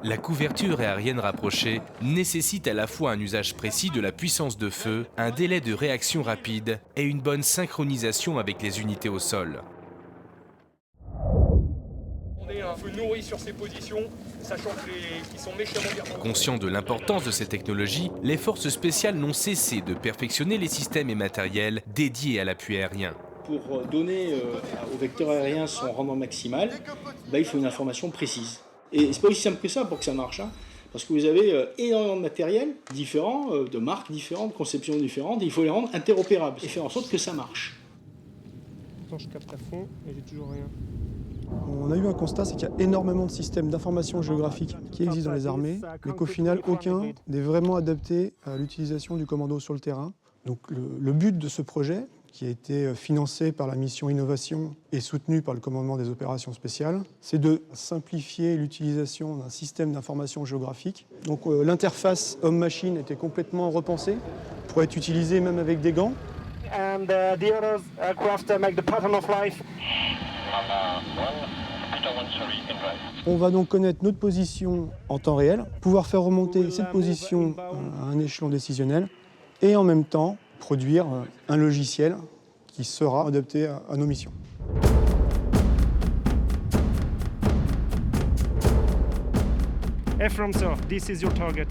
La couverture aérienne rapprochée nécessite à la fois un usage précis de la puissance de feu, un délai de réaction rapide et une bonne synchronisation avec les unités au sol. On est un peu nourri sur ces positions, sachant qu'ils sont méchamment bien. Conscients de l'importance de ces technologies, les forces spéciales n'ont cessé de perfectionner les systèmes et matériels dédiés à l'appui aérien. Pour donner au vecteur aérien son rendement maximal, il faut une information précise. Et c'est pas aussi simple que ça pour que ça marche, hein, parce que vous avez énormément de matériel différents, de marques différentes, de conceptions différentes, et il faut les rendre interopérables et faire en sorte que ça marche. Attends, je capte à fond et j'ai toujours rien. On a eu un constat, c'est qu'il y a énormément de systèmes d'information géographique qui existent dans les armées, mais qu'au final, aucun n'est vraiment adapté à l'utilisation du commando sur le terrain. Donc le but de ce projet, qui a été financé par la mission Innovation et soutenu par le commandement des opérations spéciales, c'est de simplifier l'utilisation d'un système d'information géographique. Donc l'interface homme-machine était complètement repensée pour être utilisée même avec des gants. And the other aircraft make the pattern of life. On va donc connaître notre position en temps réel, pouvoir faire remonter cette position à un échelon décisionnel et en même temps produire un logiciel qui sera adapté à nos missions. Ephraim, sir, this is your target.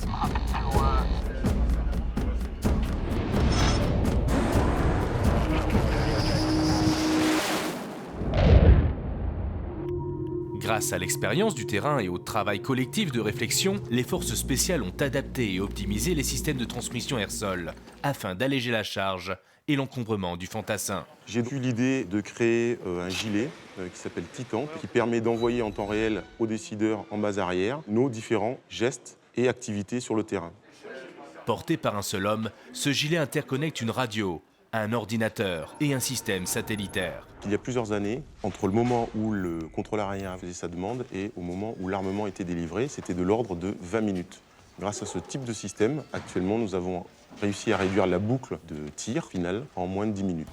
Grâce à l'expérience du terrain et au travail collectif de réflexion, les forces spéciales ont adapté et optimisé les systèmes de transmission air-sol afin d'alléger la charge et l'encombrement du fantassin. J'ai eu l'idée de créer un gilet qui s'appelle Titan, qui permet d'envoyer en temps réel aux décideurs en base arrière nos différents gestes et activités sur le terrain. Porté par un seul homme, ce gilet interconnecte une radio, un ordinateur et un système satellitaire. Il y a plusieurs années, entre le moment où le contrôleur aérien faisait sa demande et au moment où l'armement était délivré, c'était de l'ordre de 20 minutes. Grâce à ce type de système, actuellement, nous avons réussi à réduire la boucle de tir finale en moins de 10 minutes.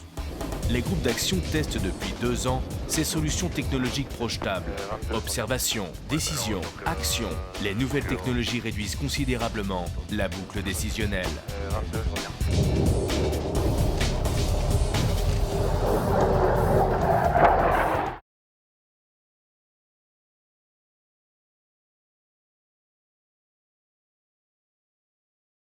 Les groupes d'action testent depuis 2 ans ces solutions technologiques projetables. Observation, décision, action. Les nouvelles technologies réduisent considérablement la boucle décisionnelle.